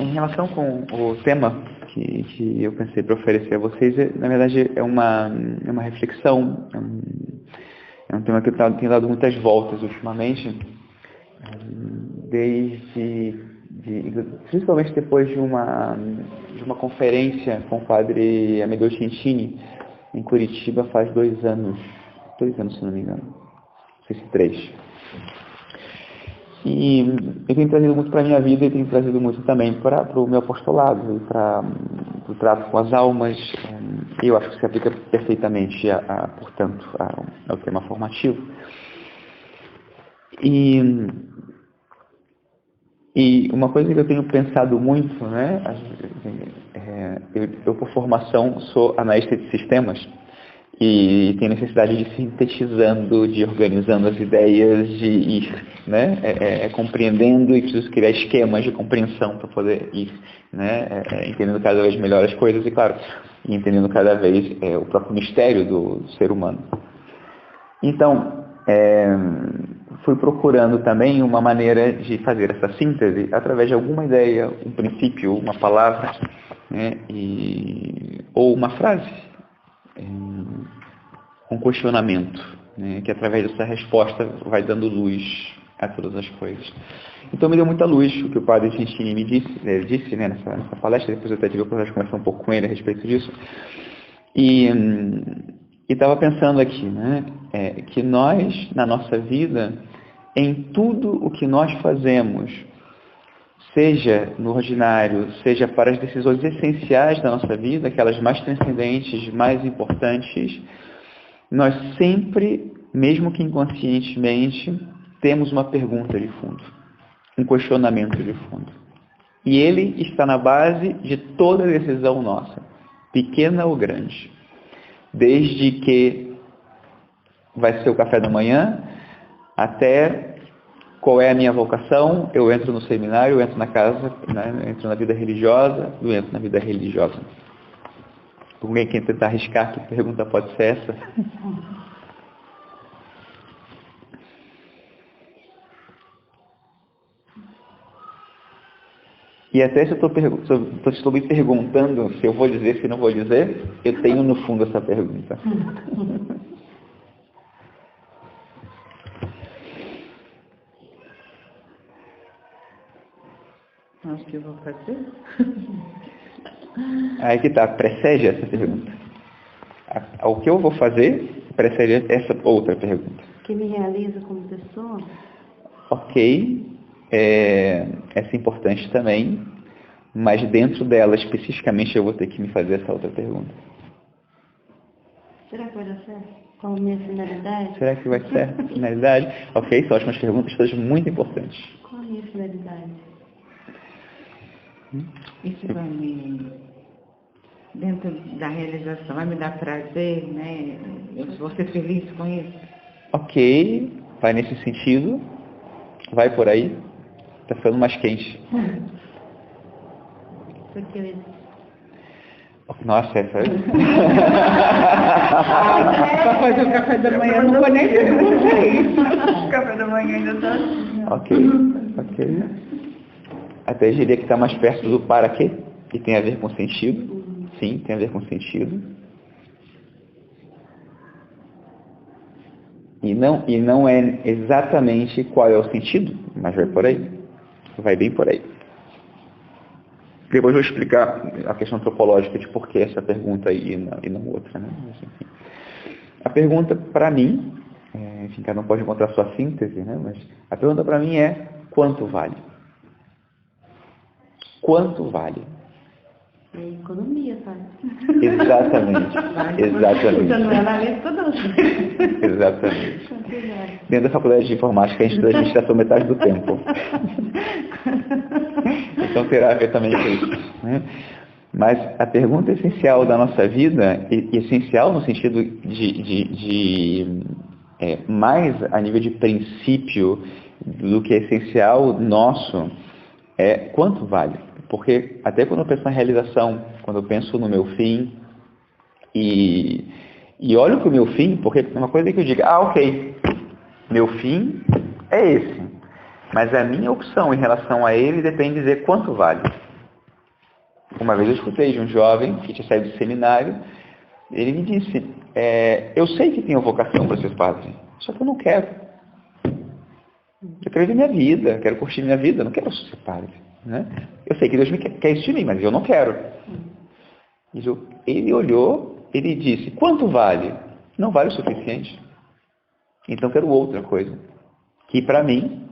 em relação com o tema que eu pensei para oferecer a vocês, na verdade é uma reflexão, é um tema que eu tenho dado muitas voltas ultimamente, principalmente depois de uma conferência com o padre Amedeo Cintini em Curitiba faz 2 anos se não me engano, não sei se 3. E eu tenho trazido muito para a minha vida e tenho trazido muito também para o meu apostolado e para o trato com as almas. E eu acho que se aplica perfeitamente, portanto, ao tema formativo. E uma coisa que eu tenho pensado muito, né? Eu por formação sou analista de sistemas e tenho necessidade de ir sintetizando, de ir organizando as ideias, de ir, né? Compreendendo, e preciso criar esquemas de compreensão para poder ir, né? Entendendo cada vez melhor as coisas e, claro, entendendo cada vez o próprio mistério do ser humano. Então, fui procurando também uma maneira de fazer essa síntese através de alguma ideia, um princípio, uma palavra, né? Ou uma frase, um questionamento, né? Que através dessa resposta vai dando luz a todas as coisas. Então me deu muita luz o que o padre Cintini me disse, né, nessa palestra. Depois eu até tive a oportunidade de conversar um pouco com ele a respeito disso. E estava pensando aqui, né, que nós, na nossa vida, em tudo o que nós fazemos, seja no ordinário, seja para as decisões essenciais da nossa vida, aquelas mais transcendentes, mais importantes, nós sempre, mesmo que inconscientemente, temos uma pergunta de fundo, um questionamento de fundo. E ele está na base de toda decisão nossa, pequena ou grande. Desde que vai ser o café da manhã, até qual é a minha vocação, eu entro no seminário, eu entro na casa, né, eu entro na vida religiosa, eu entro na vida religiosa. Alguém quer tentar arriscar, que pergunta pode ser essa? E até se eu estou me perguntando se eu vou dizer, se não vou dizer, eu tenho no fundo essa pergunta. Acho que eu vou fazer. Aí que está, precede essa pergunta. O que eu vou fazer precede essa outra pergunta. Que me realiza como pessoa? Ok, essa é importante também, mas dentro dela, especificamente, eu vou ter que me fazer essa outra pergunta. Será que vai dar certo? Qual a minha finalidade? Será que vai ser certo? Finalidade? Ok, são ótimas perguntas, todas muito importantes. Qual a minha finalidade? Isso vai me, dentro da realização, vai me dar prazer, né? Eu vou ser feliz com isso. Ok, vai nesse sentido, vai por aí, está ficando mais quente. Porque nossa, essa é... Para fazer o café da manhã, não vou nem perguntar isso. o café da manhã ainda está assim. Ok. Até diria que está mais perto do para quê, que tem a ver com sentido. Sim, tem a ver com sentido. E não é exatamente qual é o sentido, mas vai por aí. Vai bem por aí. Depois eu vou explicar a questão antropológica de por que essa pergunta aí e não outra, né? Mas, enfim. A pergunta para mim, enfim, cada um pode encontrar a sua síntese, né? Mas a pergunta para mim é: quanto vale? Quanto vale? É economia, sabe? Exatamente. Já não é analista, não. Exatamente. Dentro da faculdade de informática, a gente estuda administração metade do tempo. Então terá a ver também com isso, né? Mas a pergunta essencial da nossa vida, e essencial no sentido de mais a nível de princípio do que é essencial nosso, é quanto vale? Porque até quando eu penso na realização, quando eu penso no meu fim, e olho para o meu fim, porque uma coisa é que eu diga, ok, meu fim é esse, mas a minha opção em relação a ele depende de dizer quanto vale. Uma vez eu escutei de um jovem que tinha saído do seminário, ele me disse, eu sei que tenho vocação para ser padre, só que eu não quero. Eu quero viver minha vida, quero curtir minha vida, não quero ser padre. Né? Eu sei que Deus quer isso de mim, mas eu não quero. Ele olhou, ele disse, quanto vale? Não vale o suficiente. Então quero outra coisa, que para mim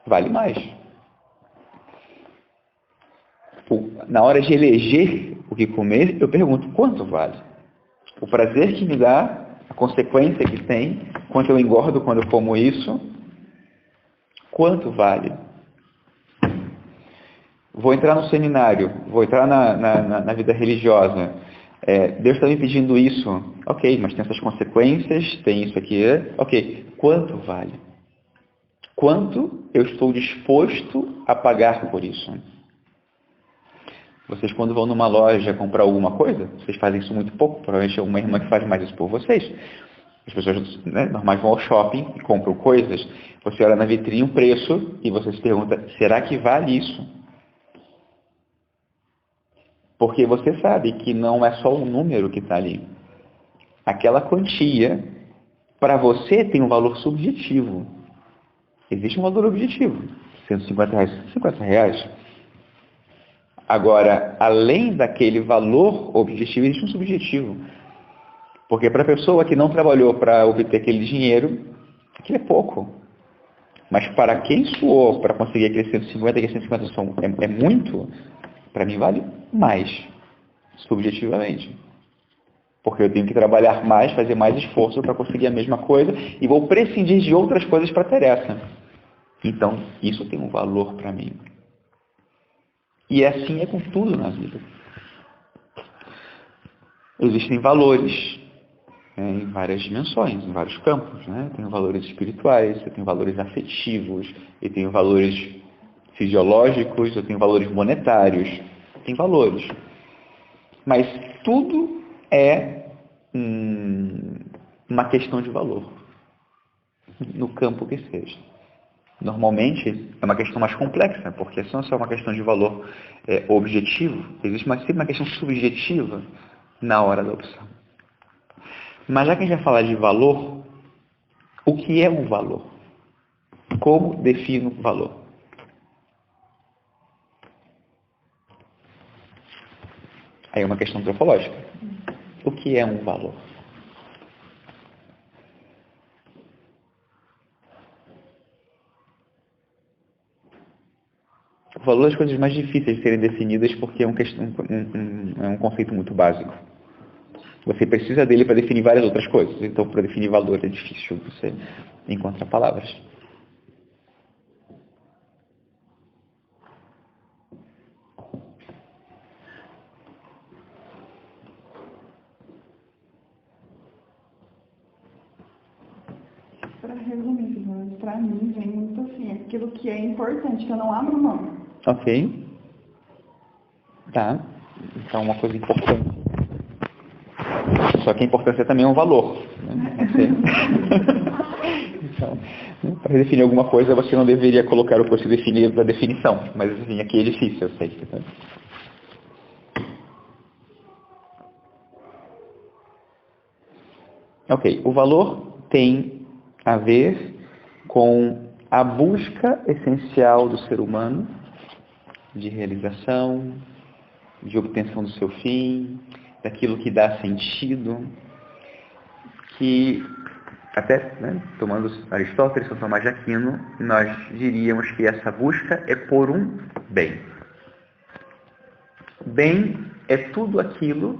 vale mais. Na hora de eleger o que comer, eu pergunto, quanto vale? O prazer que me dá, a consequência que tem, quanto eu engordo quando eu como isso, quanto vale? Vou entrar no seminário, vou entrar na vida religiosa. Deus está me pedindo isso. Ok, mas tem essas consequências, tem isso aqui. Ok, quanto vale? Quanto eu estou disposto a pagar por isso? Vocês, quando vão numa loja comprar alguma coisa, vocês fazem isso muito pouco, provavelmente é uma irmã que faz mais isso por vocês. As pessoas normais vão ao shopping e compram coisas, você olha na vitrine um preço e você se pergunta, será que vale isso? Porque você sabe que não é só o número que está ali. Aquela quantia, para você, tem um valor subjetivo. Existe um valor objetivo. R$150, R$50. Agora, além daquele valor objetivo, existe um subjetivo. Porque para a pessoa que não trabalhou para obter aquele dinheiro, aquilo é pouco. Mas para quem suou para conseguir aquele 150, aquele 150 é muito, para mim vale mais, subjetivamente. Porque eu tenho que trabalhar mais, fazer mais esforço para conseguir a mesma coisa e vou prescindir de outras coisas para ter essa. Então, isso tem um valor para mim. E assim é com tudo na vida. Existem valores em várias dimensões, em vários campos. Né? Tem valores espirituais, eu tenho valores afetivos, eu tenho valores fisiológicos, eu tenho valores monetários. Tem valores. Mas tudo é uma questão de valor, no campo que seja. Normalmente é uma questão mais complexa, porque se não é uma questão de valor objetivo, existe sempre uma questão subjetiva na hora da opção. Mas já que a gente vai falar de valor, o que é um valor? Como defino valor? Aí é uma questão antropológica. O que é um valor? O valor é das coisas mais difíceis de serem definidas porque é um conceito muito básico. Você precisa dele para definir várias outras coisas. Então, para definir valor é difícil você encontrar palavras. Para resumir, para mim vem muito assim, aquilo que é importante, que eu não abro mão. Ok. Tá. Então, uma coisa importante. Só que a importância também é um valor. Né? Então, para definir alguma coisa, você não deveria colocar o que você definiu da definição. Mas, assim, aqui é difícil, eu sei. Né? Ok. O valor tem a ver com a busca essencial do ser humano de realização, de obtenção do seu fim, daquilo que dá sentido, que até, tomando Aristóteles, São Tomás de Aquino, nós diríamos que essa busca é por um bem. Bem é tudo aquilo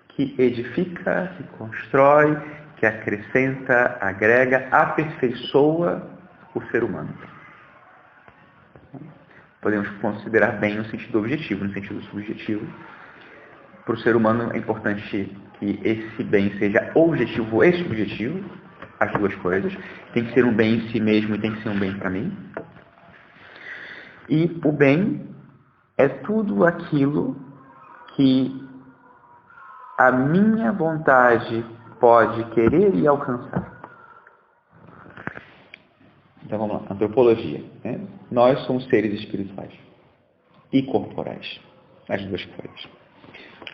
que edifica, que constrói, que acrescenta, agrega, aperfeiçoa o ser humano. Podemos considerar bem no sentido objetivo, no sentido subjetivo. Para o ser humano é importante que esse bem seja objetivo e subjetivo, as duas coisas. Tem que ser um bem em si mesmo e tem que ser um bem para mim. E o bem é tudo aquilo que a minha vontade pode querer e alcançar. Então vamos lá, antropologia. Né? Nós somos seres espirituais e corporais. as duas coisas.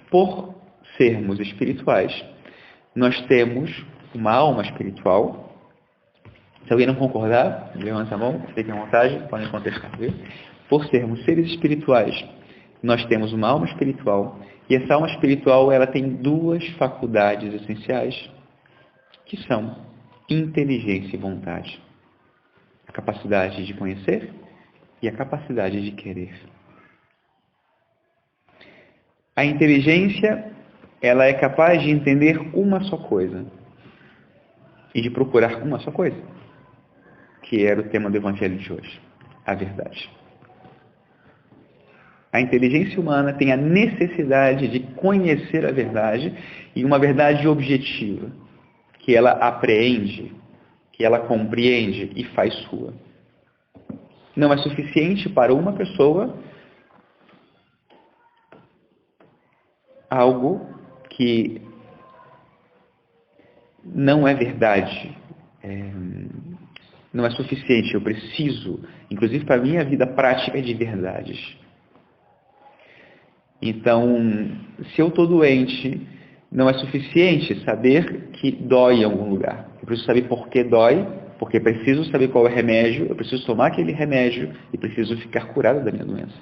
Por sermos espirituais, nós temos uma alma espiritual. Se alguém não concordar, levanta a mão, fiquem à vontade, podem contestar. Viu? Por sermos seres espirituais, nós temos uma alma espiritual, e essa alma espiritual ela tem duas faculdades essenciais, que são inteligência e vontade. A capacidade de conhecer e a capacidade de querer. A inteligência, ela é capaz de entender uma só coisa e de procurar uma só coisa, que era o tema do Evangelho de hoje, a verdade. A inteligência humana tem a necessidade de conhecer a verdade e uma verdade objetiva, que ela apreende, que ela compreende e faz sua. Não é suficiente para uma pessoa algo que não é verdade. Não é suficiente. Eu preciso, inclusive para a minha vida prática, de verdades. Então, se eu estou doente, não é suficiente saber que dói em algum lugar. Eu preciso saber por que dói, porque preciso saber qual é o remédio, eu preciso tomar aquele remédio e preciso ficar curado da minha doença.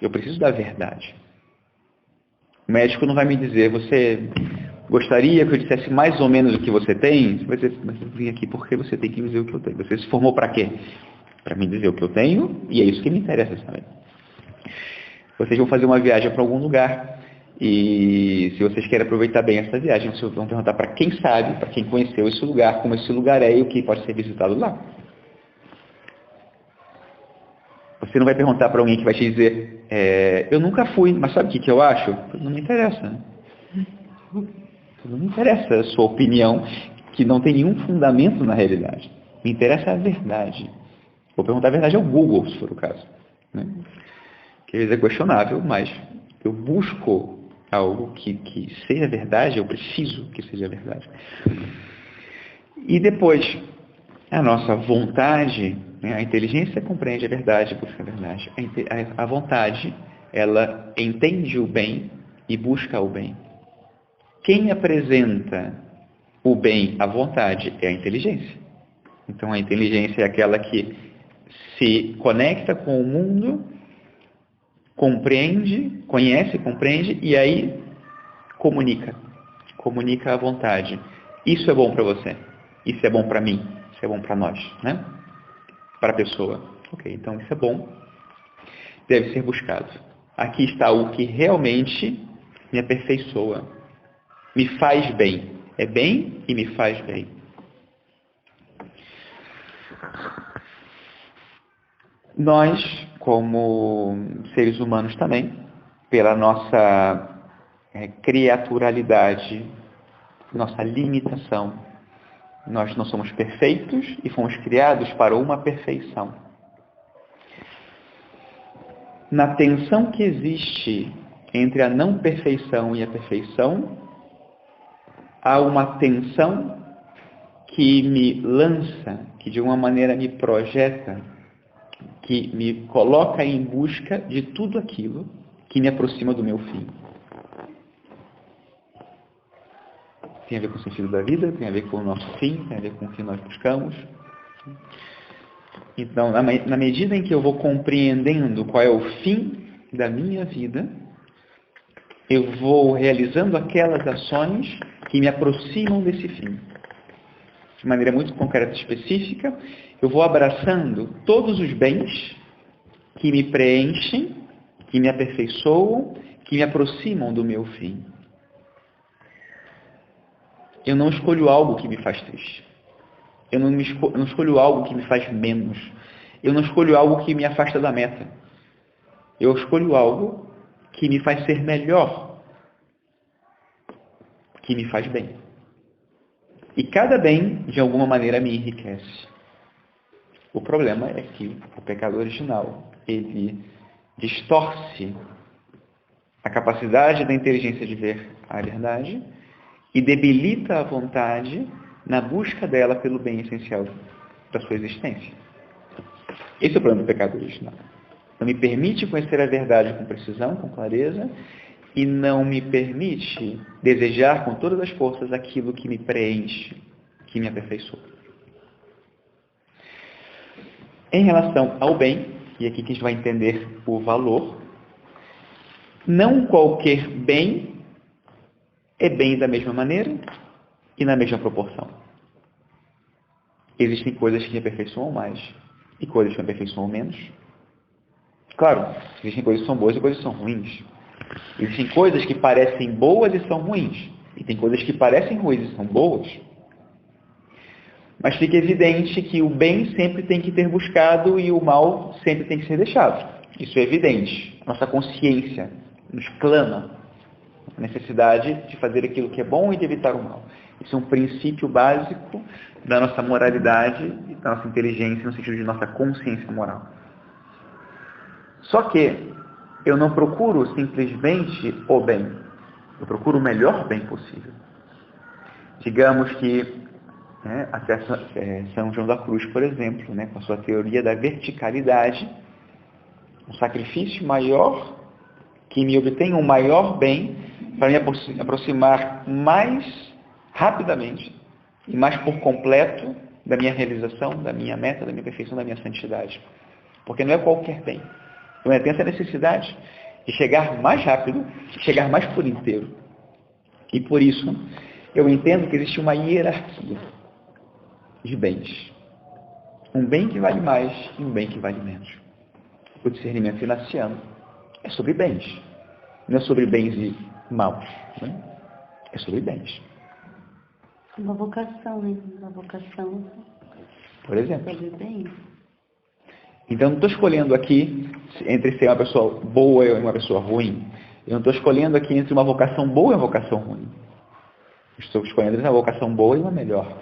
Eu preciso da verdade. O médico não vai me dizer, você gostaria que eu dissesse mais ou menos o que você tem? Você vai dizer, mas eu vim aqui porque você tem que me dizer o que eu tenho. Você se formou para quê? Para me dizer o que eu tenho, e é isso que me interessa também. Vocês vão fazer uma viagem para algum lugar, e se vocês querem aproveitar bem essa viagem, vocês vão perguntar para quem sabe, para quem conheceu esse lugar, como esse lugar é e o que pode ser visitado lá. Você não vai perguntar para alguém que vai te dizer, eu nunca fui, mas sabe o que eu acho? Não me interessa. Não me interessa a sua opinião, que não tem nenhum fundamento na realidade. Me interessa a verdade. Vou perguntar a verdade ao Google, se for o caso. Né? Que às vezes é questionável, mas eu busco algo que seja verdade, eu preciso que seja verdade. E depois, a nossa vontade, né? A inteligência compreende a verdade, busca a verdade. A vontade, ela entende o bem e busca o bem. Quem apresenta o bem à vontade é a inteligência. Então, a inteligência é aquela que se conecta com o mundo, compreende, conhece, compreende e aí comunica a vontade. Isso é bom para você, isso é bom para mim, isso é bom para nós, né? Para a pessoa. Ok, então isso é bom, deve ser buscado. Aqui está o que realmente me aperfeiçoa, me faz bem. É bem e me faz bem. Nós, como seres humanos também, pela nossa criaturalidade, nossa limitação, nós não somos perfeitos e fomos criados para uma perfeição. Na tensão que existe entre a não perfeição e a perfeição, há uma tensão que me lança, que de uma maneira me projeta, que me coloca em busca de tudo aquilo que me aproxima do meu fim. Tem a ver com o sentido da vida, tem a ver com o nosso fim, tem a ver com o que nós buscamos. Então, na medida em que eu vou compreendendo qual é o fim da minha vida, eu vou realizando aquelas ações que me aproximam desse fim. De maneira muito concreta e específica, eu vou abraçando todos os bens que me preenchem, que me aperfeiçoam, que me aproximam do meu fim. Eu não escolho algo que me faz triste. Eu não escolho algo que me faz menos. Eu não escolho algo que me afasta da meta. Eu escolho algo que me faz ser melhor, que me faz bem. E cada bem, de alguma maneira, me enriquece. O problema é que o pecado original, ele distorce a capacidade da inteligência de ver a verdade e debilita a vontade na busca dela pelo bem essencial da sua existência. Esse é o problema do pecado original. Não me permite conhecer a verdade com precisão, com clareza, e não me permite desejar com todas as forças aquilo que me preenche, que me aperfeiçoa. Em relação ao bem, e aqui que a gente vai entender o valor, não qualquer bem é bem da mesma maneira e na mesma proporção. Existem coisas que me aperfeiçoam mais e coisas que me aperfeiçoam menos. Claro, existem coisas que são boas e coisas que são ruins. Existem coisas que parecem boas e são ruins. E tem coisas que parecem ruins e são boas. Mas fica evidente que o bem sempre tem que ter buscado e o mal sempre tem que ser deixado. Isso é evidente. Nossa consciência nos clama a necessidade de fazer aquilo que é bom e de evitar o mal. Isso é um princípio básico da nossa moralidade e da nossa inteligência no sentido de nossa consciência moral. Só que eu não procuro simplesmente o bem. Eu procuro o melhor bem possível. Digamos que até São João da Cruz, por exemplo, com a sua teoria da verticalidade, um sacrifício maior que me obtenha um maior bem para me aproximar mais rapidamente e mais por completo da minha realização, da minha meta, da minha perfeição, da minha santidade. Porque não é qualquer bem. Eu tenho essa necessidade de chegar mais rápido, de chegar mais por inteiro. E por isso, eu entendo que existe uma hierarquia de bens. Um bem que vale mais e um bem que vale menos. O discernimento inaciano é sobre bens. Não é sobre bens e maus. Né? É sobre bens. Uma vocação, né? Uma vocação. Por exemplo. Sobre bens. Então, não estou escolhendo aqui entre ser uma pessoa boa e uma pessoa ruim. Eu não estou escolhendo aqui entre uma vocação boa e uma vocação ruim. Estou escolhendo entre uma vocação boa e uma melhor.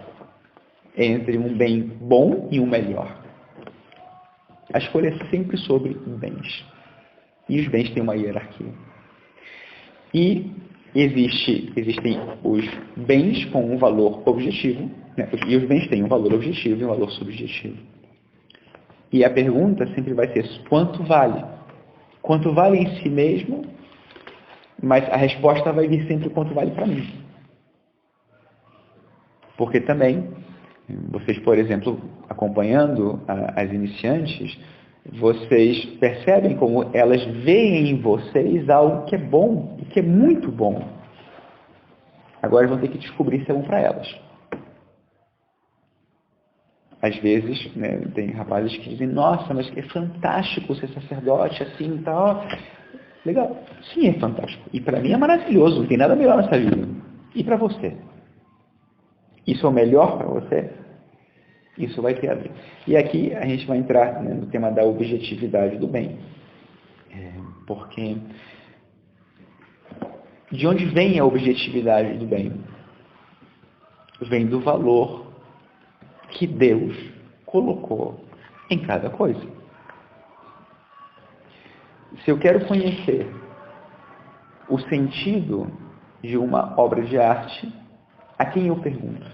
Entre um bem bom e um melhor. A escolha é sempre sobre bens. E os bens têm uma hierarquia. E existem os bens com um valor objetivo, né? E os bens têm um valor objetivo e um valor subjetivo. E a pergunta sempre vai ser quanto vale? Quanto vale em si mesmo, mas a resposta vai vir sempre quanto vale para mim. Porque também, vocês, por exemplo, acompanhando as iniciantes, vocês percebem como elas veem em vocês algo que é bom, e que é muito bom. Agora vão ter que descobrir se é bom para elas. Às vezes, tem rapazes que dizem, nossa, mas é fantástico ser sacerdote assim e tal. Legal. Sim, é fantástico. E para mim é maravilhoso, não tem nada melhor nessa vida. E para você? Isso é o melhor para você? Isso vai ter a ver. E aqui a gente vai entrar no tema da objetividade do bem. Porque de onde vem a objetividade do bem? Vem do valor que Deus colocou em cada coisa. Se eu quero conhecer o sentido de uma obra de arte, a quem eu pergunto?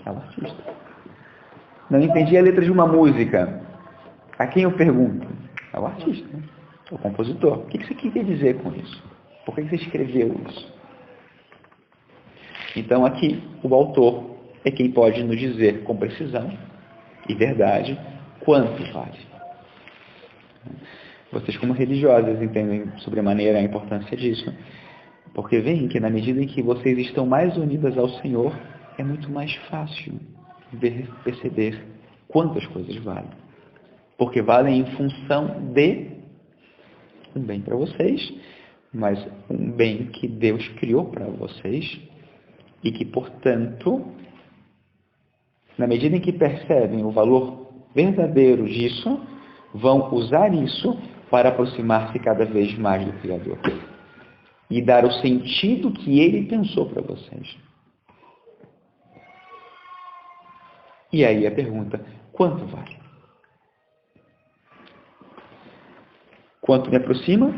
Ao artista. Não entendi a letra de uma música. A quem eu pergunto? Ao artista, ao compositor. O que você queria dizer com isso? Por que você escreveu isso? Então aqui, o autor é quem pode nos dizer com precisão e verdade quanto vale. Vocês, como religiosas, entendem sobremaneira a importância disso, porque veem que na medida em que vocês estão mais unidas ao Senhor, é muito mais fácil perceber quantas coisas valem. Porque valem em função de um bem para vocês, mas um bem que Deus criou para vocês e que, portanto, na medida em que percebem o valor verdadeiro disso, vão usar isso para aproximar-se cada vez mais do Criador e dar o sentido que Ele pensou para vocês. E aí a pergunta, quanto vale? Quanto me aproxima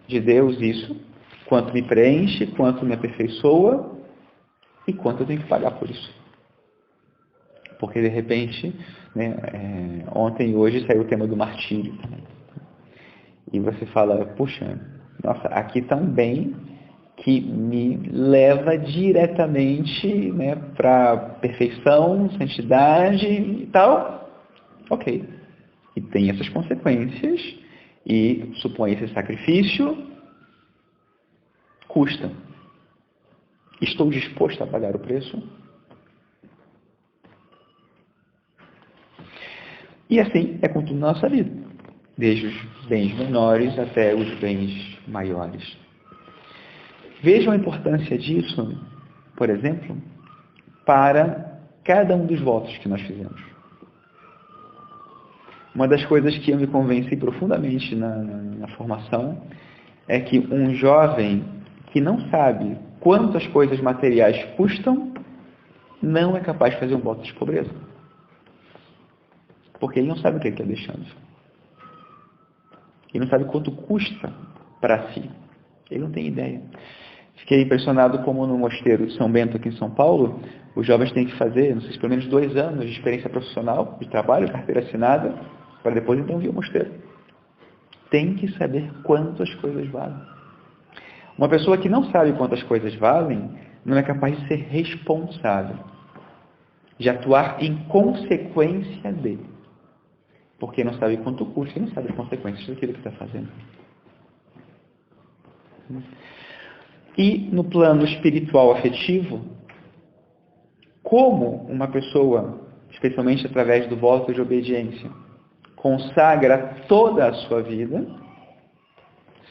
de Deus isso? Quanto me preenche? Quanto me aperfeiçoa? E quanto eu tenho que pagar por isso? Porque, de repente, né, ontem e hoje saiu o tema do martírio. E você fala, puxa, nossa, aqui está um bem que me leva diretamente, né, para perfeição, santidade e tal. Ok. E tem essas consequências e supõe esse sacrifício custa. Estou disposto a pagar o preço? E assim é com tudo na nossa vida, desde os bens menores até os bens maiores. Vejam a importância disso, por exemplo, para cada um dos votos que nós fizemos. Uma das coisas que eu me convenci profundamente na formação é que um jovem que não sabe quanto as coisas materiais custam, não é capaz de fazer um voto de pobreza. Porque ele não sabe o que ele está deixando. Ele não sabe quanto custa para si. Ele não tem ideia. Fiquei impressionado como no mosteiro de São Bento, aqui em São Paulo, os jovens têm que fazer, não sei se pelo menos 2 anos de experiência profissional, de trabalho, carteira assinada, para depois então vir ao mosteiro. Tem que saber quanto as coisas valem. Uma pessoa que não sabe quantas coisas valem, não é capaz de ser responsável, de atuar em consequência dele. Porque não sabe quanto custa e não sabe as consequências daquilo que está fazendo. E no plano espiritual afetivo, como uma pessoa, especialmente através do voto de obediência, consagra toda a sua vida,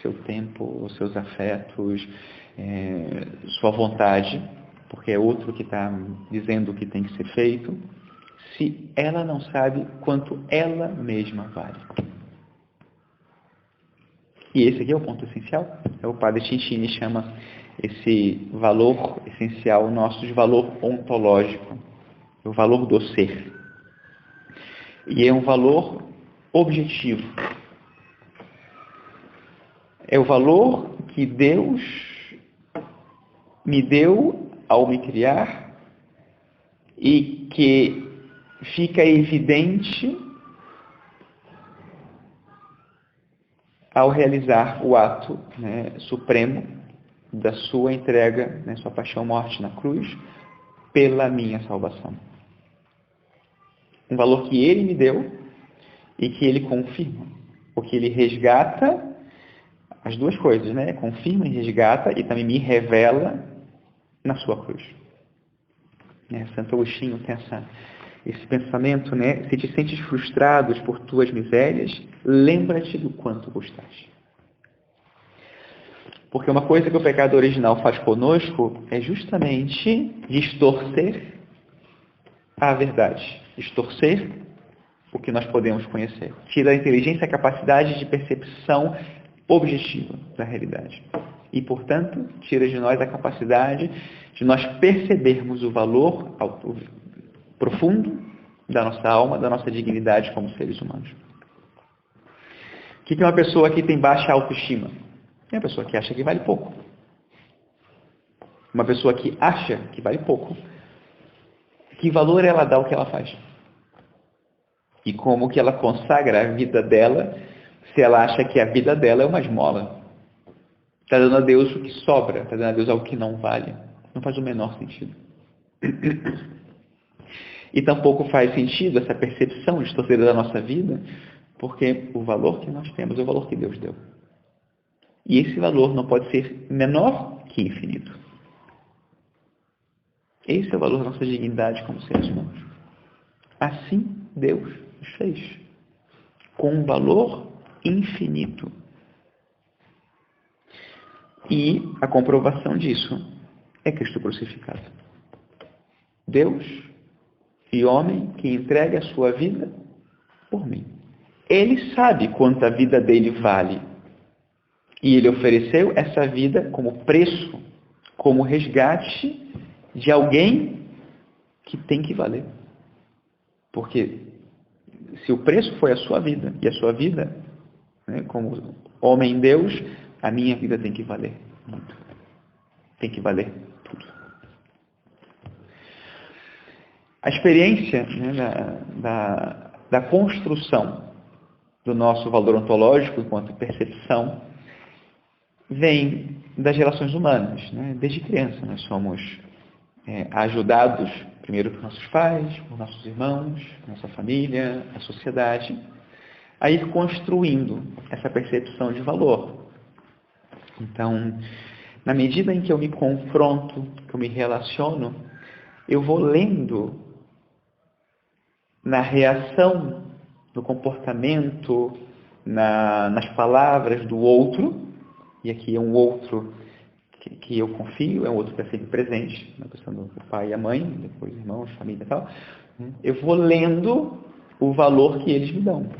seu tempo, os seus afetos, sua vontade, porque é outro que está dizendo o que tem que ser feito, se ela não sabe quanto ela mesma vale. E esse aqui é o ponto essencial. O padre Cintini chama esse valor essencial nosso de valor ontológico, o valor do ser. E é um valor objetivo. É o valor que Deus me deu ao me criar e que fica evidente ao realizar o ato, né, supremo da sua entrega, né, sua paixão, morte na cruz, pela minha salvação. Um valor que Ele me deu e que Ele confirma, porque Ele resgata as duas coisas, né? Confirma e resgata e também me revela na sua cruz. Santo Agostinho tem esse pensamento, né? Se te sentes frustrados por tuas misérias, lembra-te do quanto custaste. Porque uma coisa que o pecado original faz conosco é justamente distorcer a verdade, distorcer o que nós podemos conhecer. Tira a inteligência e a capacidade de percepção objetiva da realidade. E, portanto, tira de nós a capacidade de nós percebermos o valor profundo da nossa alma, da nossa dignidade como seres humanos. O que é uma pessoa que tem baixa autoestima? É uma pessoa que acha que vale pouco. Uma pessoa que acha que vale pouco. Que valor ela dá ao que ela faz? E como que ela consagra a vida dela se ela acha que a vida dela é uma esmola? Está dando a Deus o que sobra, está dando a Deus algo que não vale. Não faz o menor sentido. E tampouco faz sentido essa percepção distorcida da nossa vida, porque o valor que nós temos é o valor que Deus deu. E esse valor não pode ser menor que infinito. Esse é o valor da nossa dignidade como seres humanos. Assim Deus nos fez, com um valor infinito. E a comprovação disso é Cristo crucificado. Deus e homem que entrega a sua vida por mim. Ele sabe quanto a vida dele vale. E ele ofereceu essa vida como preço, como resgate de alguém que tem que valer. Porque se o preço foi a sua vida, e a sua vida, né, como homem Deus, a minha vida tem que valer muito. Tem que valer tudo. A experiência, né, da construção do nosso valor ontológico enquanto percepção vem das relações humanas. Né? Desde criança nós somos ajudados, primeiro por nossos pais, por nossos irmãos, nossa família, a sociedade, a ir construindo essa percepção de valor. Então, na medida em que eu me confronto, que eu me relaciono, eu vou lendo na reação, no comportamento, nas palavras do outro, e aqui é um outro que eu confio, é um outro que é sempre presente, na questão do pai e a mãe, depois irmãos, família e tal. Eu vou lendo o valor que eles me dão.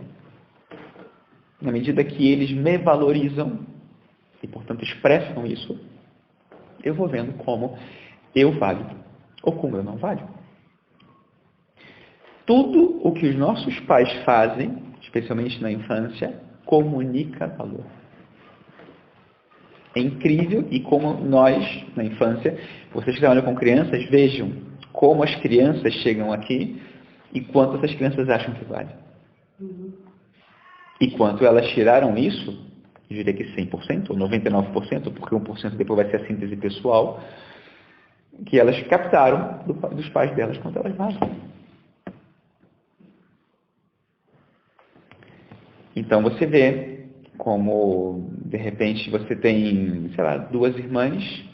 Na medida que eles me valorizam, e portanto expressam isso, eu vou vendo como eu valho, ou como eu não valho. Tudo o que os nossos pais fazem, especialmente na infância, comunica valor. É incrível, e como nós, na infância, vocês que trabalham com crianças, vejam como as crianças chegam aqui e quanto essas crianças acham que vale. E quanto elas tiraram isso, eu diria que 100%, ou 99%, porque 1% depois vai ser a síntese pessoal, que elas captaram dos pais delas quanto elas valem. Então você vê como, de repente, você tem, sei lá, 2 irmãs,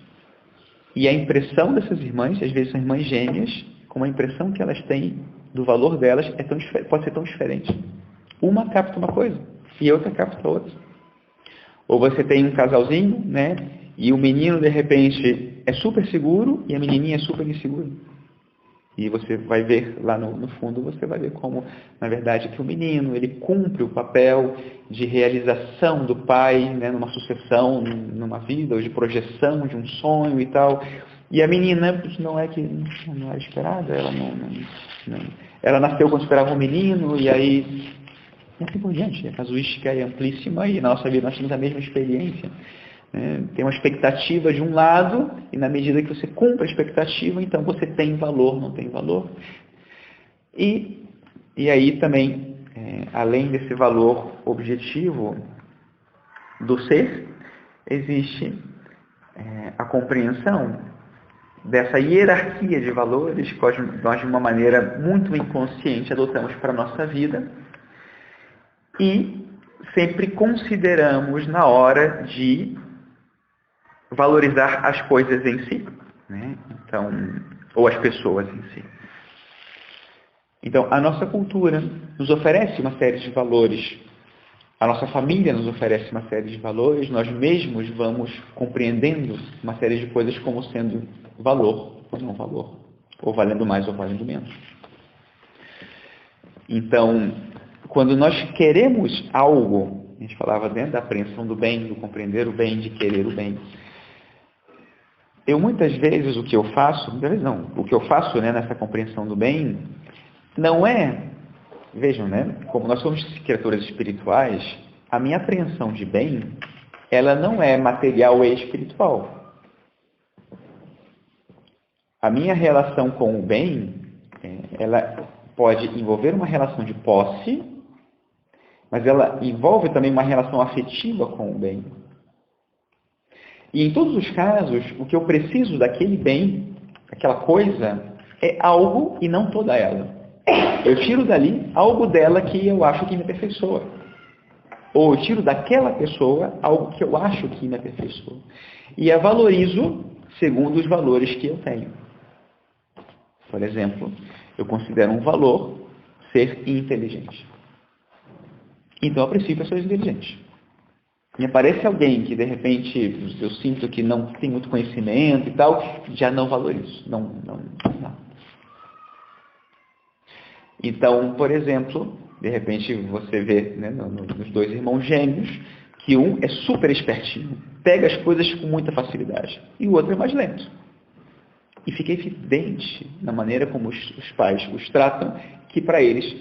e a impressão dessas irmãs, às vezes são irmãs gêmeas, como a impressão que elas têm do valor delas pode ser tão diferente. Uma capta uma coisa, e a outra capta outra. Ou você tem um casalzinho, né, e o menino, de repente, é super seguro, e a menininha é super insegura. E você vai ver lá no fundo, você vai ver como, na verdade, que o menino, ele cumpre o papel de realização do pai, né, numa sucessão, numa vida, ou de projeção de um sonho e tal. E a menina não é esperada, ela nasceu quando esperava um menino, e aí, assim por diante. A casuística é amplíssima, e na nossa vida nós temos a mesma experiência. Tem uma expectativa de um lado, e na medida que você cumpre a expectativa, então você tem valor, não tem valor. E aí também, além desse valor objetivo do ser, existe a compreensão dessa hierarquia de valores que nós, de uma maneira muito inconsciente, adotamos para a nossa vida, e sempre consideramos na hora de valorizar as coisas em si, né? Então, ou as pessoas em si. Então, a nossa cultura nos oferece uma série de valores, a nossa família nos oferece uma série de valores, nós mesmos vamos compreendendo uma série de coisas como sendo valor ou não valor, ou valendo mais ou valendo menos. Então, quando nós queremos algo, a gente falava dentro da apreensão do bem, do compreender o bem, de querer o bem. Eu muitas vezes o que eu faço nessa compreensão do bem, não é, vejam, né, como nós somos criaturas espirituais, a minha apreensão de bem, ela não é material e espiritual. A minha relação com o bem, ela pode envolver uma relação de posse, mas ela envolve também uma relação afetiva com o bem. E em todos os casos, o que eu preciso daquele bem, aquela coisa, é algo e não toda ela. Eu tiro dali algo dela que eu acho que me aperfeiçoa. Ou eu tiro daquela pessoa algo que eu acho que me aperfeiçoa. E a valorizo segundo os valores que eu tenho. Por exemplo, eu considero um valor ser inteligente. Então, a princípio, eu sou inteligente. Me aparece alguém que, de repente, eu sinto que não tem muito conhecimento e tal, já não valorizo. Não. Então, por exemplo, de repente você vê, né, nos 2 irmãos gêmeos, que um é super espertinho, pega as coisas com muita facilidade, e o outro é mais lento. E fica evidente, na maneira como os pais os tratam, que para eles,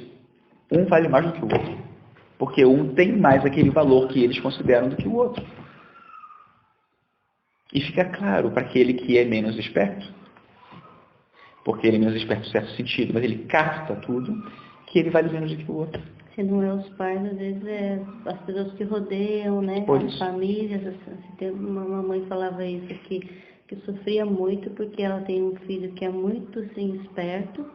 um vale mais do que o outro. Porque um tem mais aquele valor que eles consideram do que o outro. E fica claro para aquele que é menos esperto porque ele é menos esperto em certo sentido, mas ele capta tudo, que ele vale menos do que o outro. Se não é os pais, às vezes é as pessoas que rodeiam, né? Pois. As famílias. Assim, uma mamãe falava isso, que sofria muito porque ela tem um filho que é muito assim, esperto,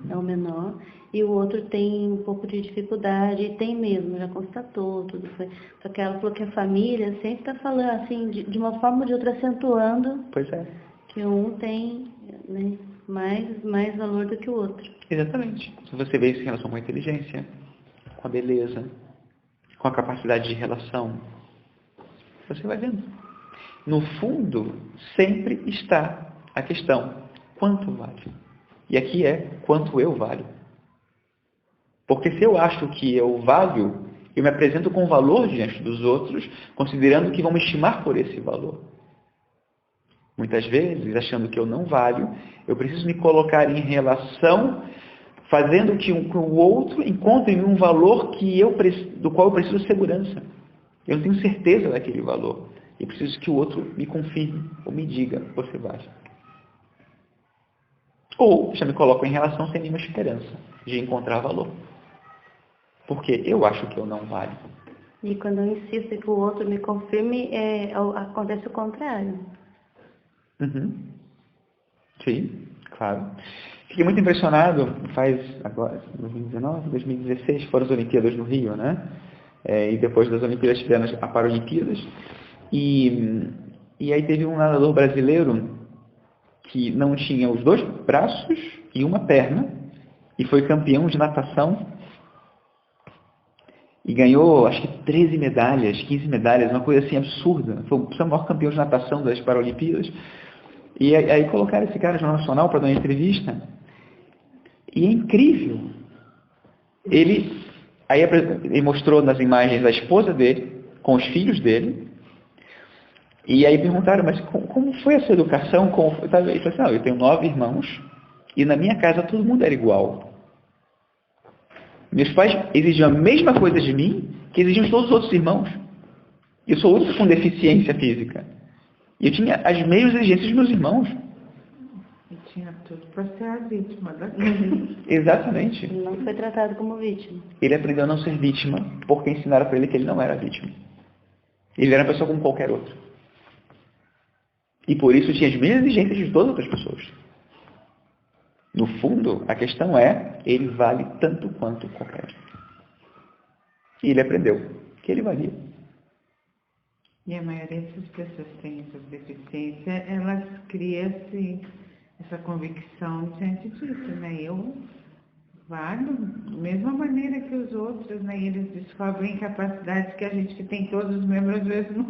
é o menor, e o outro tem um pouco de dificuldade, e tem mesmo, já constatou, tudo foi. Só que ela falou que a família sempre está falando assim, de uma forma ou de outra, acentuando Pois é. que um tem, né, mais valor do que o outro. Exatamente. Você vê isso em relação com a inteligência, com a beleza, com a capacidade de relação. Você vai vendo. No fundo, sempre está a questão, quanto vale? E aqui é, quanto eu valho? Porque se eu acho que eu valho, eu me apresento com valor diante dos outros, considerando que vão me estimar por esse valor. Muitas vezes, achando que eu não valho, eu preciso me colocar em relação, fazendo que o outro encontre em mim um valor do qual eu preciso de segurança. Eu não tenho certeza daquele valor. E preciso que o outro me confirme ou me diga, você vale. Ou já me coloco em relação sem nenhuma esperança de encontrar valor. Porque eu acho que eu não valho. E quando eu insisto que o outro me confirme, acontece o contrário. Sim, claro. Fiquei muito impressionado, faz agora, 2019, 2016, foram as Olimpíadas no Rio, né? E depois das Olimpíadas tivemos a Paralimpíadas. E aí teve um nadador brasileiro que não tinha os 2 braços e uma perna, e foi campeão de natação, e ganhou, acho que 13 medalhas, 15 medalhas, uma coisa assim absurda. Foi o maior campeão de natação das Paralimpíadas. E aí colocaram esse cara no Jornal Nacional para dar uma entrevista, e é incrível. Ele mostrou nas imagens a esposa dele, com os filhos dele, e aí perguntaram, mas como foi a sua educação? Ele falou assim, não, eu tenho 9 irmãos, e na minha casa todo mundo era igual. Meus pais exigiam a mesma coisa de mim que exigiam de todos os outros irmãos. Eu sou o único com deficiência física. E eu tinha as mesmas exigências dos meus irmãos. E tinha tudo para ser a vítima da Exatamente. Ele não foi tratado como vítima. Ele aprendeu a não ser vítima porque ensinaram para ele que ele não era vítima. Ele era uma pessoa como qualquer outra. E por isso tinha as mesmas exigências de todas as outras pessoas. No fundo, a questão é, ele vale tanto quanto qualquer outro. E ele aprendeu que ele valia. E a maioria dessas pessoas que têm essa deficiência, elas criam essa convicção diante disso, né? Eu valho da mesma maneira que os outros, né? E eles descobrem capacidades que a gente que tem todos os membros, às vezes, não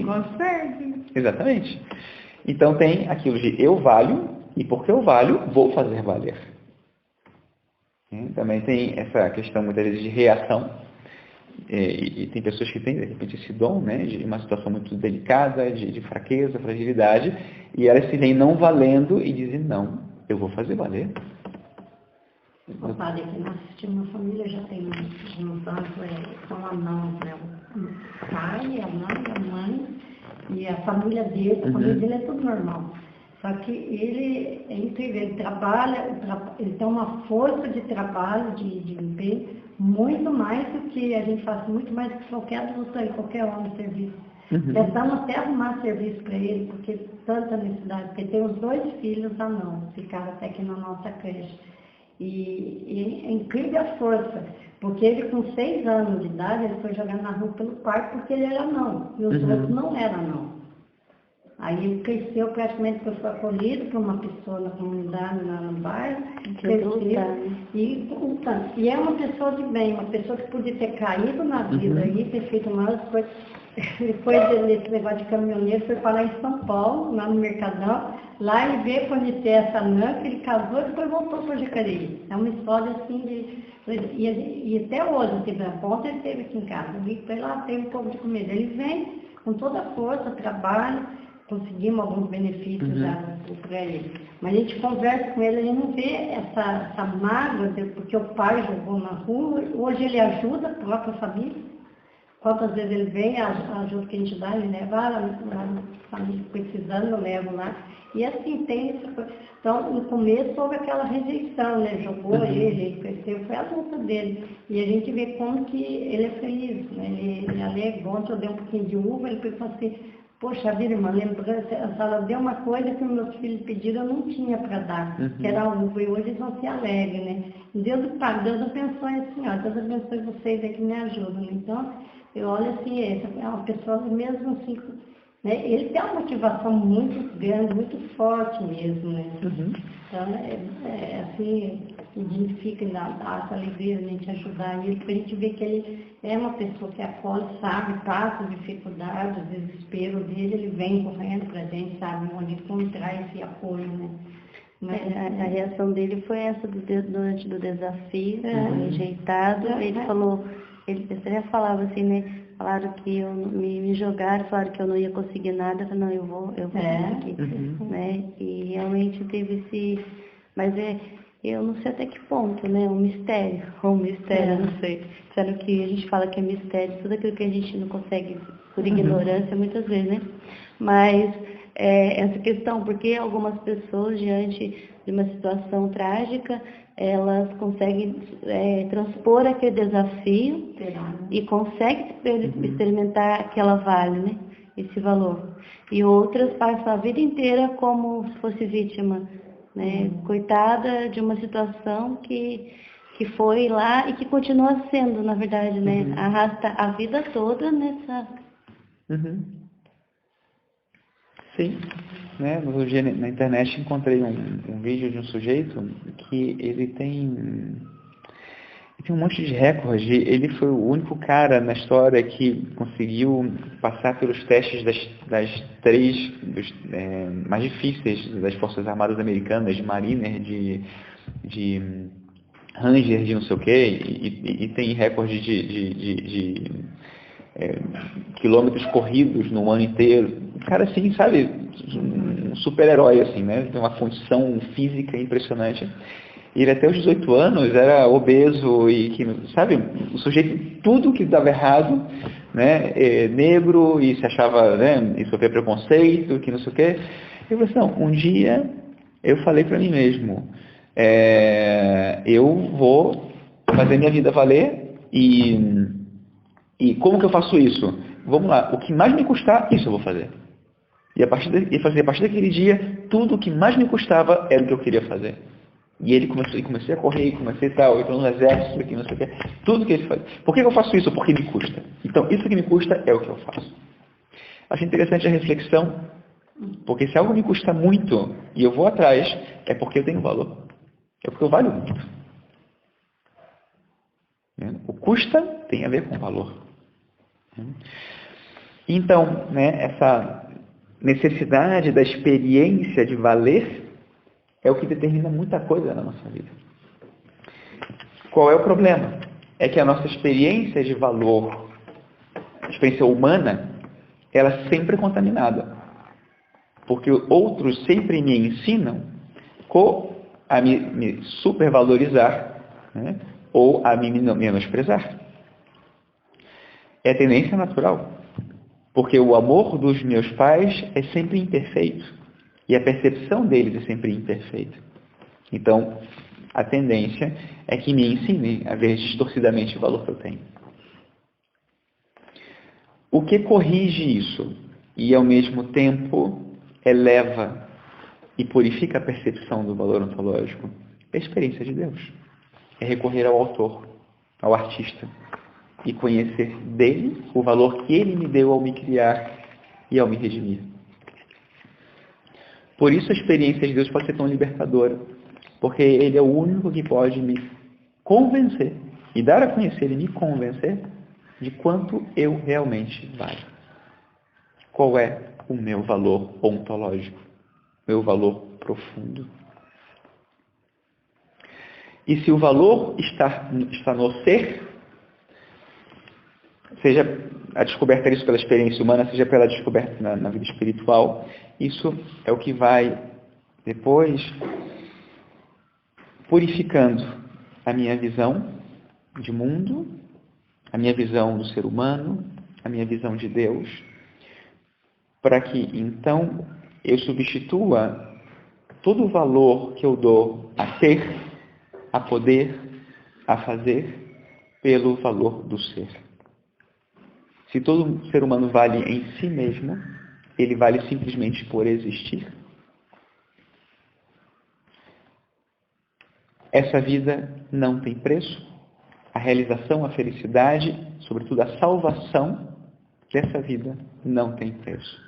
consegue. Exatamente. Então tem aquilo de eu valho, e porque eu valho, vou fazer valer. Também tem essa questão, muitas vezes, de reação. E tem pessoas que têm, de repente, esse dom, né, de uma situação muito delicada, de fraqueza, fragilidade, e elas se veem não valendo e dizem, não, eu vou fazer valer. O padre que nós assistimos uma família já tem uns anos, são anãos, né? O pai, a mãe e a família dele, a família dele é tudo normal. Só que ele é incrível, ele trabalha, ele tem uma força de trabalho, de empenho, muito mais do que a gente faz, muito mais do que qualquer adulto aí, qualquer homem de serviço. Tentamos até arrumar serviço para ele, porque tanta necessidade, porque tem os 2 filhos anãos, ficaram até aqui na nossa creche. E é incrível a força, porque ele com 6 anos de idade, ele foi jogar na rua pelo parque porque ele era anão, e os outros não eram anão. Aí ele cresceu, praticamente foi acolhido por uma pessoa na comunidade, no bairro, cresceu, e é uma pessoa de bem, uma pessoa que podia ter caído na vida aí, ter feito maiores coisas. Depois desse negócio de caminhoneiro, foi parar em São Paulo, lá no Mercadão. Lá ele veio conhecer essa anã, que ele casou e depois voltou para Jacareí. É uma história assim e até hoje, ontem ele esteve aqui em casa. Ele foi lá, teve um pouco de comida. Ele vem com toda a força, trabalha, conseguimos alguns benefícios já para ele. Mas a gente conversa com ele, a gente não vê essa mágoa, porque o pai jogou na rua. Hoje ele ajuda a própria família. quantas vezes ele vem, a ajuda que a gente dá, ele leva lá na família precisando, eu levo lá. E assim, tem essa coisa. Então, no começo houve aquela rejeição, né? Jogou ele cresceu, foi a luta dele. E a gente vê como que ele é feliz, né? Ele alegou, ontem eu dei um pouquinho de uva, ele pensou assim, poxa vida, irmã, lembrança, a senhora deu uma coisa que os meus filhos pediram, eu não tinha para dar, que era a uva, e hoje eles vão se alegre, né? Deus abençoe assim, ó, Deus abençoe vocês aí que me ajudam. Né? Então, eu olho assim, é uma pessoa mesmo assim, né? Ele tem uma motivação muito grande, muito forte mesmo, né? Então, assim, significa dá essa alegria de a gente ajudar ele, para a gente ver que ele é uma pessoa que acolhe, sabe, passa dificuldades, desespero dele, ele vem correndo para a gente, sabe, onde encontrar esse apoio, né? Mas a reação dele foi essa durante o desafio, rejeitado, ele falou, ele até falava assim, né? Falaram que me jogaram, falaram que eu não ia conseguir nada, eu falei, não, eu vou aqui, né? E realmente teve esse, mas eu não sei até que ponto, né? Um mistério, eu não sei. Sendo que a gente fala que é mistério, tudo aquilo que a gente não consegue por ignorância, muitas vezes, né? Mas essa questão, porque algumas pessoas, diante de uma situação trágica, elas conseguem transpor aquele desafio e conseguem experimentar aquela vale, né? Esse valor. E outras passam a vida inteira como se fosse vítima, né? Coitada de uma situação que foi lá e que continua sendo, na verdade, né? Arrasta a vida toda nessa... Sim. Né? No dia na internet encontrei um vídeo de um sujeito que ele tem um monte de recorde. Ele foi o único cara na história que conseguiu passar pelos testes das três mais difíceis das Forças Armadas Americanas, de Mariner, de Ranger, de não sei o quê, e tem recorde de quilômetros corridos no ano inteiro. O cara, assim, sabe, um super-herói, assim, né? Tem uma condição física impressionante. E ele até os 18 anos era obeso e, sabe, o sujeito, tudo que dava errado, né? Negro e se achava, né? E sofria preconceito, que não sei o quê. Eu falei assim, não, um dia eu falei para mim mesmo, eu vou fazer minha vida valer e como que eu faço isso? Vamos lá, o que mais me custar, isso eu vou fazer. E a partir daquele dia, tudo o que mais me custava era o que eu queria fazer. E comecei a correr, comecei tal, ir no exército, aqui, não sei o que, tudo que ele faz. Por que eu faço isso? Porque me custa. Então, isso que me custa é o que eu faço. Acho interessante a reflexão, porque se algo me custa muito e eu vou atrás, é porque eu tenho valor. É porque eu valho muito. O custa tem a ver com valor. Então, né, essa necessidade da experiência de valer é o que determina muita coisa na nossa vida. Qual é o problema? É que a nossa experiência de valor, a experiência humana, ela é sempre contaminada. Porque outros sempre me ensinam a me supervalorizar, né, ou a me menosprezar. É a tendência natural. Porque o amor dos meus pais é sempre imperfeito. E a percepção deles é sempre imperfeita. Então, a tendência é que me ensinem a ver distorcidamente o valor que eu tenho. O que corrige isso e, ao mesmo tempo, eleva e purifica a percepção do valor ontológico é a experiência de Deus. É recorrer ao autor, ao artista, e conhecer dele o valor que ele me deu ao me criar e ao me redimir. Por isso a experiência de Deus pode ser tão libertadora, porque ele é o único que pode me convencer e dar a conhecer e me convencer de quanto eu realmente valho. Qual é o meu valor ontológico, meu valor profundo. E se o valor está no ser, seja a descoberta disso pela experiência humana, seja pela descoberta na vida espiritual, isso é o que vai depois purificando a minha visão de mundo, a minha visão do ser humano, a minha visão de Deus, para que então eu substitua todo o valor que eu dou a ter, a poder, a fazer, pelo valor do ser. Se todo ser humano vale em si mesmo, ele vale simplesmente por existir. Essa vida não tem preço. A realização, a felicidade, sobretudo a salvação dessa vida não tem preço.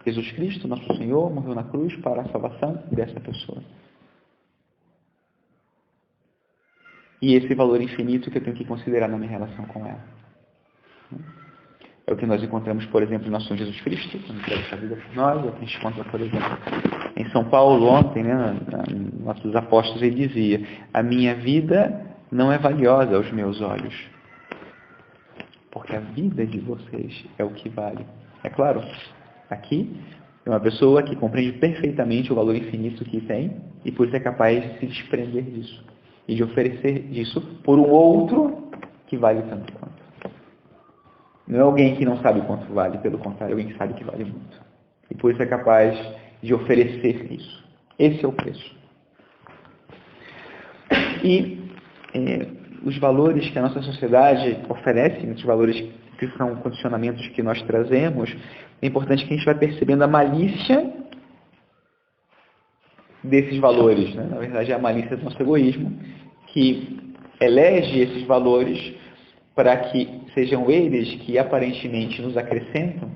Jesus Cristo, nosso Senhor, morreu na cruz para a salvação dessa pessoa. E esse valor infinito que eu tenho que considerar na minha relação com ela. É o que nós encontramos, por exemplo, em nosso Senhor Jesus Cristo, quando entrega essa vida por nós. A gente encontra, por exemplo, em São Paulo ontem, no Atos dos Apóstolos, ele dizia: a minha vida não é valiosa aos meus olhos, porque a vida de vocês é o que vale. É claro, aqui é uma pessoa que compreende perfeitamente o valor infinito que tem e por isso é capaz de se desprender disso e de oferecer isso por um outro que vale tanto quanto. Não é alguém que não sabe quanto vale, pelo contrário, é alguém que sabe que vale muito. E por isso é capaz de oferecer isso. Esse é o preço. E os valores que a nossa sociedade oferece, os valores que são condicionamentos que nós trazemos, é importante que a gente vá percebendo a malícia desses valores. Né? Na verdade, é a malícia do nosso egoísmo, que elege esses valores para que sejam eles que aparentemente nos acrescentam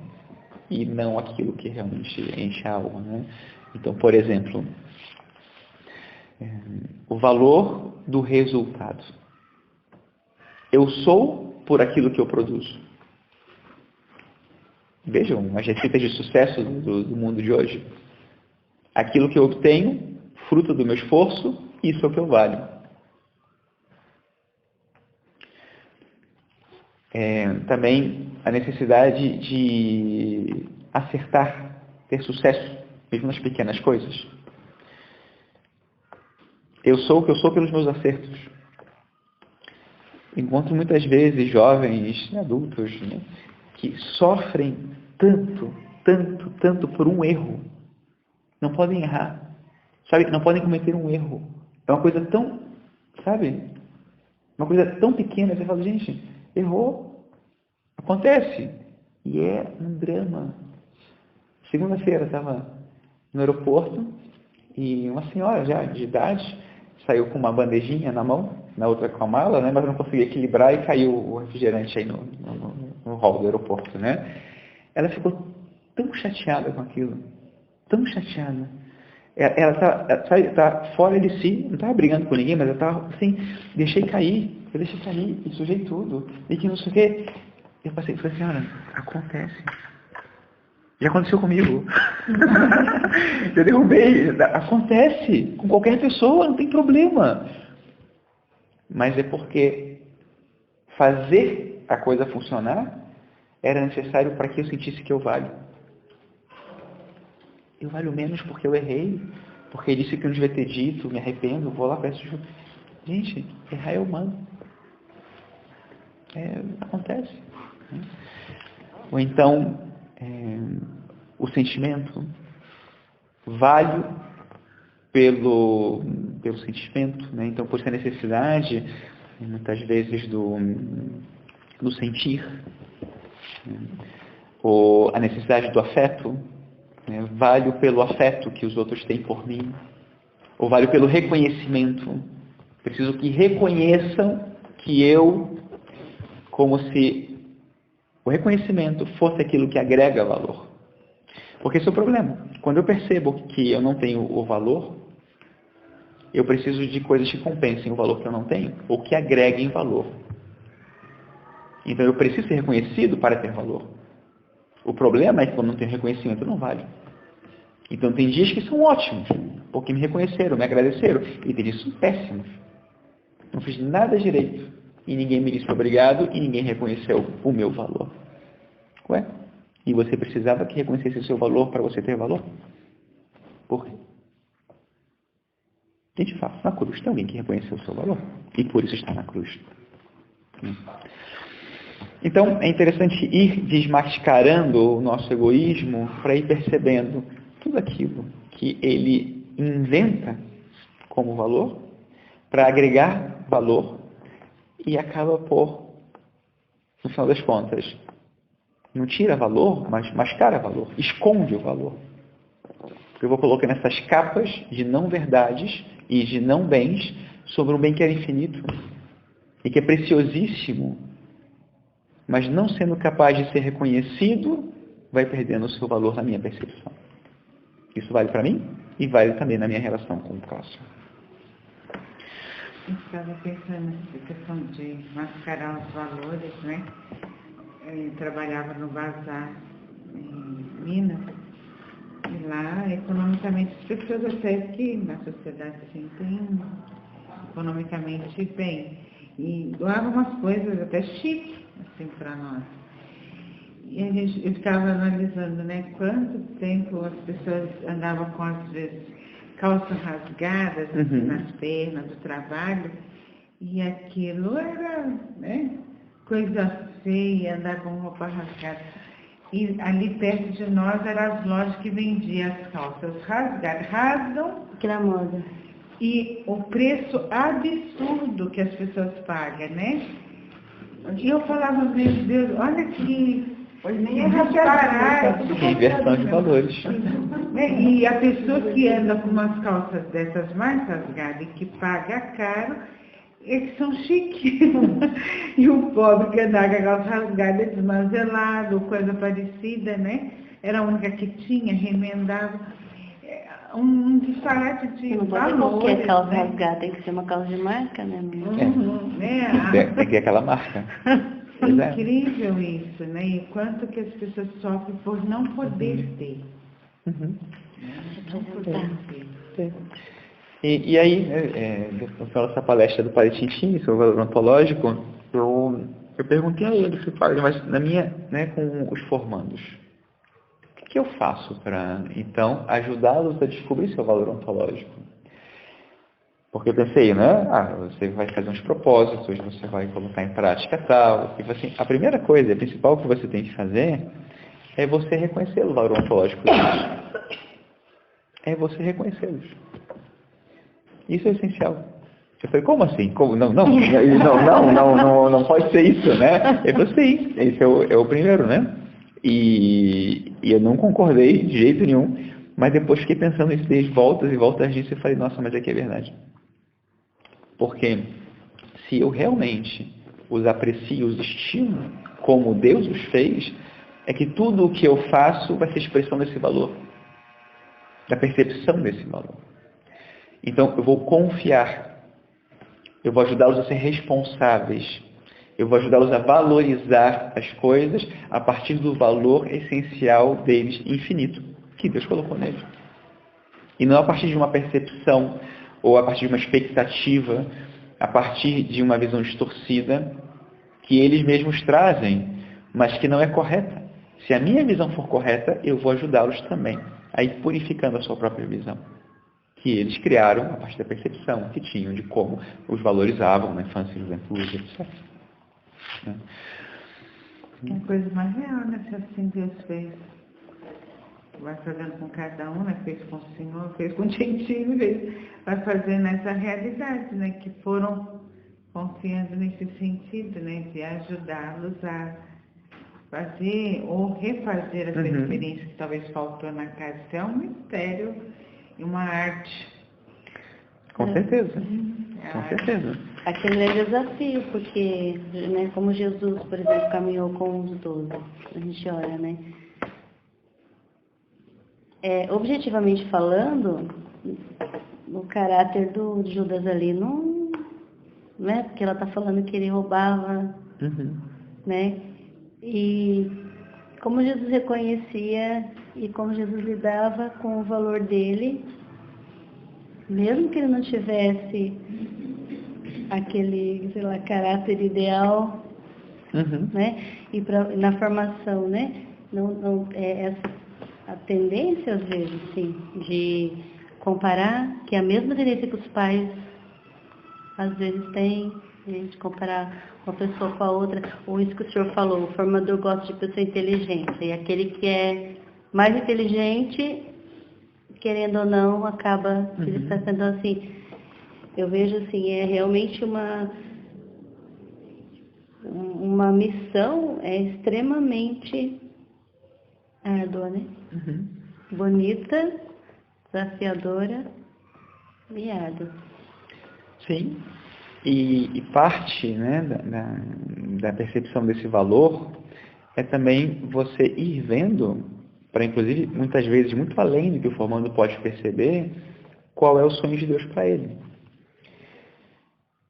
e não aquilo que realmente enche a alma. Né? Então, por exemplo, o valor do resultado. Eu sou por aquilo que eu produzo. Vejam as receitas de sucesso do mundo de hoje. Aquilo que eu obtenho, fruto do meu esforço, isso é o que eu valho. Também a necessidade de acertar, ter sucesso, mesmo nas pequenas coisas. Eu sou o que eu sou pelos meus acertos. Encontro muitas vezes jovens, adultos, né, que sofrem tanto por um erro. Não podem errar. Sabe? Não podem cometer um erro. É uma coisa tão, sabe? Uma coisa tão pequena. Você fala, gente, errou. Acontece. E é um drama. Segunda-feira estava no aeroporto e uma senhora já de idade saiu com uma bandejinha na mão, na outra com a mala, né? Mas não conseguia equilibrar e caiu o refrigerante aí no hall do aeroporto, né? Ela ficou tão chateada com aquilo, tão chateada. Ela tá fora de si, não estava brigando com ninguém, mas ela estava assim, eu deixei cair, e sujei tudo, e que não sei o quê. Eu falei, senhora, acontece. Já aconteceu comigo. Eu derrubei. Acontece com qualquer pessoa, não tem problema. Mas é porque fazer a coisa funcionar era necessário para que eu sentisse que eu valho. Eu valho menos porque eu errei, porque disse que eu não devia ter dito, me arrependo, vou lá, peço desculpa. Gente, errar é humano. Acontece. Ou então, o sentimento, vale pelo sentimento, né? Então, por essa necessidade, muitas vezes, do sentir, né? Ou a necessidade do afeto, né? Valho pelo afeto que os outros têm por mim, ou valho pelo reconhecimento. Preciso que reconheçam que eu, como se o reconhecimento fosse aquilo que agrega valor. Porque esse é o problema. Quando eu percebo que eu não tenho o valor, eu preciso de coisas que compensem o valor que eu não tenho, ou que agreguem valor. Então eu preciso ser reconhecido para ter valor. O problema é que quando não tenho reconhecimento, eu não valho. Então tem dias que são ótimos, porque me reconheceram, me agradeceram, e tem dias que são péssimos. Não fiz nada direito, e ninguém me disse obrigado, e ninguém reconheceu o meu valor. Ué? E você precisava que reconhecesse o seu valor para você ter valor? Por quê? Gente, fala, na cruz tem alguém que reconheceu o seu valor e por isso está na cruz. Então, é interessante ir desmascarando o nosso egoísmo para ir percebendo tudo aquilo que ele inventa como valor, para agregar valor, e acaba por, no final das contas, não tira valor, mas mascara valor, esconde o valor. Eu vou colocando essas capas de não verdades e de não bens sobre um bem que era infinito e que é preciosíssimo, mas não sendo capaz de ser reconhecido, vai perdendo o seu valor na minha percepção. Isso vale para mim e vale também na minha relação com o próximo. Eu estava pensando nessa questão de mascarar os valores, né? Eu trabalhava no bazar em Minas, e lá, economicamente, as pessoas até que na sociedade assim, têm economicamente bem. E doavam umas coisas até chique, assim, para nós. E eu ficava analisando, né, quanto tempo as pessoas andavam com, às vezes, calças rasgadas assim, nas pernas do trabalho, e aquilo era, né, coisa feia, andar com roupa rasgada. E ali perto de nós eram as lojas que vendiam as calças rasgadas. Rasgam. Que na moda. E o preço absurdo que as pessoas pagam, né? E eu falava, meu Deus, olha que inversão de valores. E a pessoa que anda com umas calças dessas mais rasgadas e que paga caro, eles são chiques. E o pobre que andava com a calça rasgada, desmanzelado, coisa parecida, né? Era a única que tinha, remendava. Um disparate de não pode valores, qualquer calça né? rasgada, tem que ser uma calça de marca, né? Tem que ter aquela marca. É incrível isso, né? E quanto que as pessoas sofrem por não poder ter. Não poder ter. E aí, no final dessa palestra do Padre Tintin, sobre o valor ontológico, eu perguntei a ele, mas na minha, né, com os formandos, o que eu faço para, então, ajudá-los a descobrir seu valor ontológico? Porque eu pensei, né? Você vai fazer uns propósitos, você vai colocar em prática tal. E assim, a primeira coisa, a principal que você tem que fazer é você reconhecer o valor ontológico deles. É você reconhecê-los. Isso é essencial. Eu falei, como assim? Não pode ser isso, né? Ele falou, sim, esse é o primeiro, né? E eu não concordei de jeito nenhum, mas depois fiquei pensando nisso, dei voltas e voltas disso e falei, nossa, mas aqui é verdade. Porque se eu realmente os aprecio, os estimo como Deus os fez, é que tudo o que eu faço vai ser expressão desse valor, da percepção desse valor. Então, eu vou confiar, eu vou ajudá-los a ser responsáveis, eu vou ajudá-los a valorizar as coisas a partir do valor essencial deles, infinito, que Deus colocou neles. E não a partir de uma percepção, ou a partir de uma expectativa, a partir de uma visão distorcida, que eles mesmos trazem, mas que não é correta. Se a minha visão for correta, eu vou ajudá-los também, a ir purificando a sua própria visão, que eles criaram a partir da percepção que tinham de como os valorizavam na infância e juventude, etc. É a coisa mais real, né? Se assim Deus fez. Vai fazendo com cada um, né? Fez com o Senhor, fez com o Gentil, vai fazendo essa realidade, né? Que foram confiando nesse sentido, né? De ajudá-los a fazer ou refazer essa experiência que talvez faltou na casa. Isso é um mistério e uma arte. Com certeza. Com certeza. Aquele é desafio, porque, né, como Jesus, por exemplo, caminhou com os 12, a gente olha, né? Objetivamente falando, o caráter do Judas ali não é porque ela está falando que ele roubava, né? E como Jesus reconhecia e como Jesus lidava com o valor dele, mesmo que ele não tivesse aquele, sei lá, caráter ideal, né? E na formação, né? A tendência, às vezes, sim, de comparar, que é a mesma tendência que os pais, às vezes, têm, A gente comparar uma pessoa com a outra, ou isso que o senhor falou, o formador gosta de pessoa inteligente, e aquele que é mais inteligente, querendo ou não, acaba se destacando. Então, assim, eu vejo assim, é realmente uma missão extremamente árdua, né? Bonita, desafiadora e árdua. Sim. E parte, né, da percepção desse valor é também você ir vendo, para inclusive muitas vezes muito além do que o formando pode perceber, qual é o sonho de Deus para ele.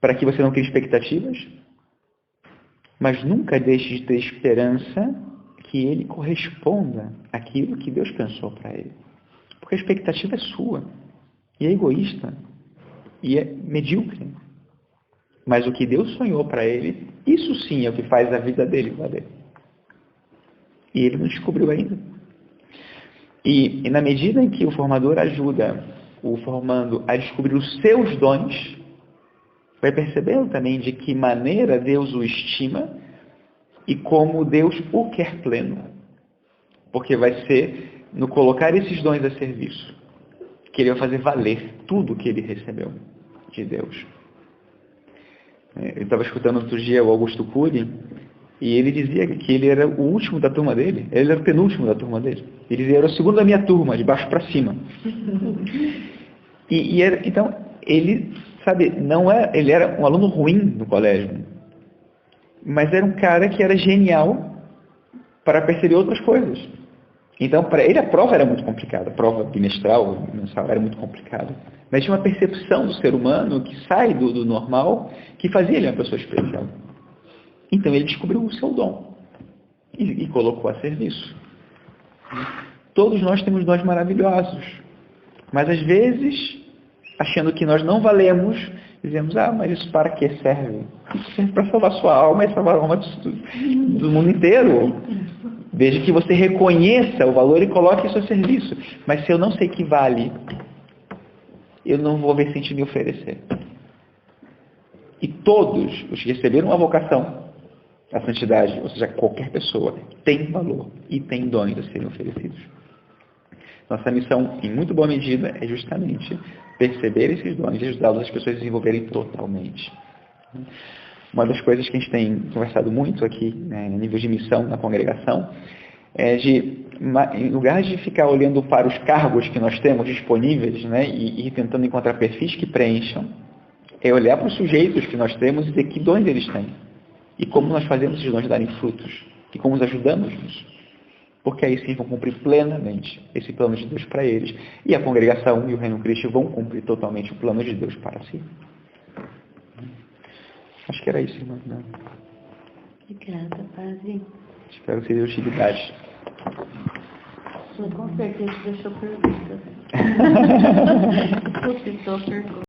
Para que você não crie expectativas, mas nunca deixe de ter esperança que ele corresponda àquilo que Deus pensou para ele. Porque a expectativa é sua, e é egoísta, e é medíocre. Mas o que Deus sonhou para ele, isso sim é o que faz a vida dele valer. E ele não descobriu ainda. E na medida em que o formador ajuda o formando a descobrir os seus dons, vai percebendo também de que maneira Deus o estima e como Deus o quer pleno. Porque vai ser no colocar esses dons a serviço que ele vai fazer valer tudo que ele recebeu de Deus. Eu estava escutando outro dia o Augusto Cury, e ele dizia que ele era o último da turma dele, ele era o penúltimo da turma dele. Ele dizia, era o segundo da minha turma, de baixo para cima. Então, ele, sabe, ele era um aluno ruim no colégio, mas era um cara que era genial para perceber outras coisas. Então, para ele a prova era muito complicada, a prova bimestral, mensal, era muito complicada. Mas tinha uma percepção do ser humano que sai do normal, que fazia ele uma pessoa especial. Então ele descobriu o seu dom e colocou a serviço. Todos nós temos dons maravilhosos, mas às vezes, achando que nós não valemos, dizemos, mas isso para que serve? Isso serve para salvar sua alma e salvar a alma do mundo inteiro. Desde que você reconheça o valor e coloque isso a serviço. Mas se eu não sei que vale, eu não vou ver sentido em oferecer. E todos os que receberam uma vocação à santidade, ou seja, qualquer pessoa, tem valor e tem dons a serem oferecidos. Nossa missão, em muito boa medida, é justamente perceber esses dons e ajudá-los as pessoas a desenvolverem totalmente. Uma das coisas que a gente tem conversado muito aqui, né, a nível de missão na congregação, é em lugar de ficar olhando para os cargos que nós temos disponíveis, né, e tentando encontrar perfis que preencham, é olhar para os sujeitos que nós temos e ver que dons eles têm. E como nós fazemos esses dons darem frutos. E como os ajudamos nisso. Porque aí sim vão cumprir plenamente esse plano de Deus para eles. E a congregação e o Reino Cristo vão cumprir totalmente o plano de Deus para si. Acho que era isso, irmã. Obrigada, Padre. Espero que seja de utilidade. Com certeza deixou perguntas. Suscitou perguntas.